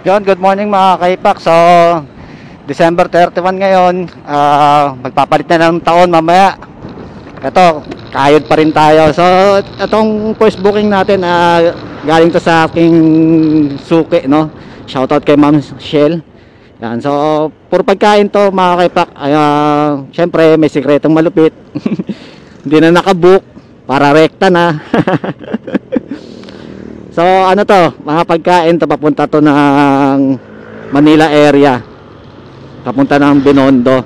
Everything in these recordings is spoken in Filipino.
Yon, good morning mga kaipak. So, December 31 ngayon, magpapalit na ng taon mamaya. Ito, kayod pa rin tayo. So, itong first booking natin, galing to sa aking suki, no? Shoutout kay Ma'am Shell. Yan, so, puro pagkain to mga kaipak. Syempre, may sikretong malupit. Hindi na nakabook, para rekta na. So ano to, mga pagkain to, papunta to ng Manila area, papunta ng Binondo.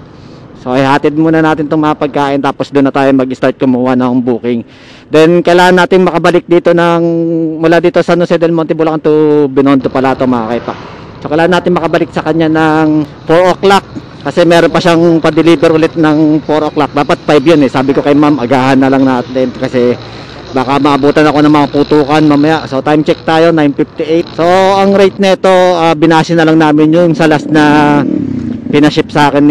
So ihatid muna natin itong mga pagkain, tapos doon na tayo mag-start kumuha ng booking. Then kailangan natin makabalik dito mula dito sa San Jose del Monte, Bulacan to Binondo pala to mga kaipak. So kailangan natin makabalik sa kanya ng 4 o'clock, kasi meron pa siyang pa-deliver ulit ng 4 o'clock. Dapat 5 yun eh. Sabi ko kay ma'am, agahan na lang natin kasi baka maabutan ako ng mga putukan mamaya. So time check tayo, 9:58. So ang rate nito, binasi na lang namin yung sa last na pinaship sa akin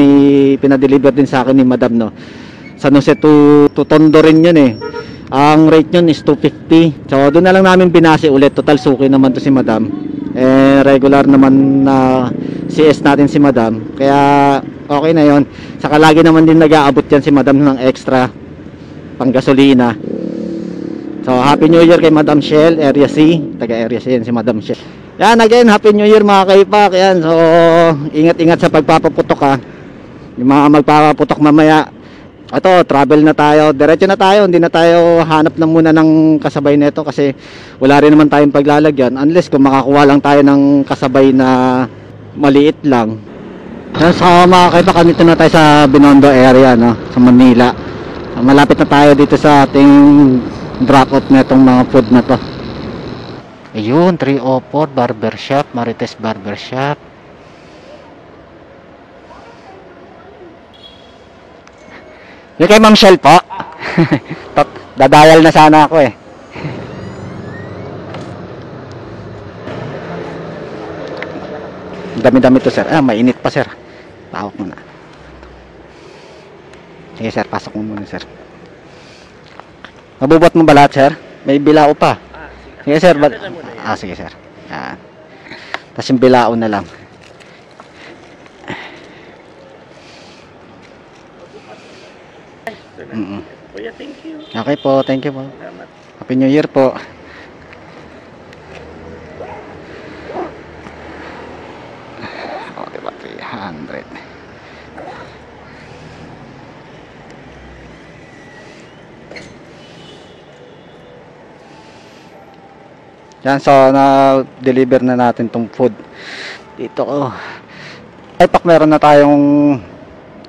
pinadeliver din sa akin ni madam, no. San Jose to Tondo rin yun eh. Ang rate yun is 250. So doon na lang namin binasi ulit. Total suki naman to si madam. Regular naman na CS natin si madam. Kaya okay na yon. Saka lagi naman din nag-aabot yan si madam ng extra pang gasolina. So, Happy New Year kay Madam Shell, Area C. Taga Area C yan si Madam Shell. Yan, again, Happy New Year mga kaipak. Yan, so, ingat-ingat sa pagpapaputok ha. Yung mga magpapaputok mamaya. Ito, travel na tayo. Diretso na tayo. Hindi na tayo hanap na muna ng kasabay nito kasi wala rin naman tayong paglalagyan. Unless kung makakuha lang tayo ng kasabay na maliit lang. Yan, so mga kaipak, dito na tayo sa Binondo area, no? Sa Manila. So, malapit na tayo dito sa ating drop off na itong mga food na to. Ayun, 304 Barbershop, Marites Barbershop. Yung kay Ma'am Shell po. Dadayal na sana ako eh. Dami-dami to sir. Mainit pa sir. Tawag muna. Sige sir, pasok mo muna sir. Mabubot mo ba lahat, sir? May bilao pa. Sige, sir. Sige, sir. Yan. Tapos yung bilao na lang. Kuya, thank you. Okay po, thank you po. Happy New Year po. Diba, 300. Yan, so na-deliver na natin tong food dito. Ipak, meron na tayong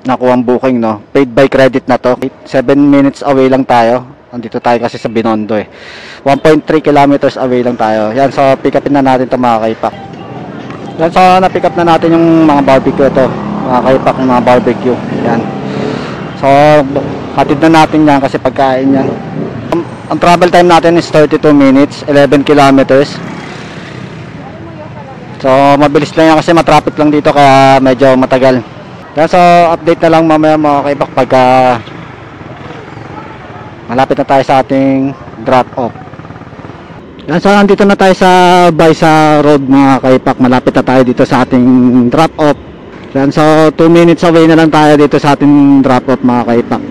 nakuhang booking, no. Paid by credit na to. 7 minutes away lang tayo. Andito tayo kasi sa Binondo eh. 1.3 kilometers away lang tayo. Yan, so pick upin na natin to mga kaipak. Yan, so na-pick up na natin yung mga barbecue ito. Mga kaipak, yung mga barbecue. Yan. So hatid na natin yan kasi pagkain yan. Ang travel time natin is 32 minutes, 11 kilometers. So mabilis lang yan kasi matraffic lang dito kaya medyo matagal. Yan, so update na lang mamaya mga kaipak pagka malapit na tayo sa ating drop off. Yan, so nandito na tayo sa Baisa Road mga kaipak. Malapit na tayo dito sa ating drop off. Yan, so 2 minutes away na lang tayo dito sa ating drop off mga kaipak.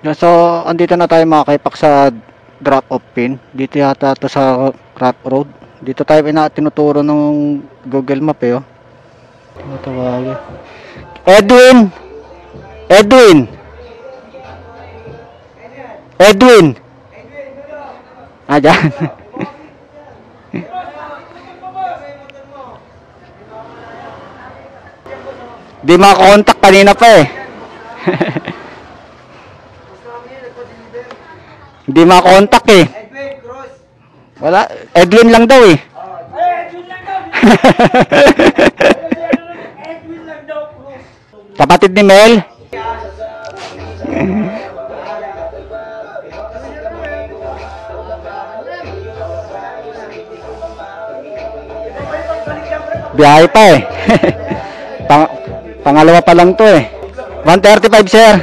Yan, so andito na tayo mga kaipak sa drop off pin. Dito yata to sa Crop Road. Dito tayo tinuturo ng Google Map eh, oh. Tawagin. Edwin! Edwin! Edwin! Dyan. Di makakontak kanina pa eh. Hindi makakontak eh. Wala, Edwin lang daw eh. Edwin lang daw. Edwin lang daw. Kapatid ni Mel. Biyahe pa eh. Pangalawa pa lang to eh. 135 sir.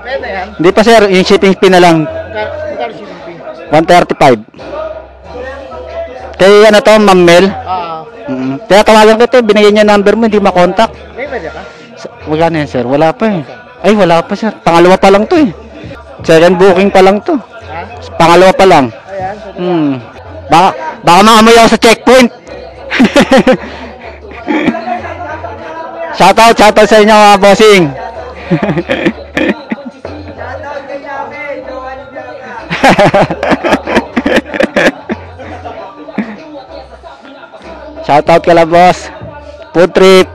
Pwede yan? Hindi pa sir, yung shipping fee na lang. Magkano shipping fee? 135. Kay ano to, Ma'am Mel? Kaya tawagan kita, binigyan niya number mo, hindi makontak. May pwede ka? Wala na yan, sir. Wala pa eh. Ay, wala pa, sir. Pangalawa pa lang to eh. Second booking pa lang to. Ha? Pangalawa pa lang. Ayan. Baka maamoy ako sa checkpoint. Shoutout sa inyo mga bossing. Shoutout ka lang, boss. Food trip.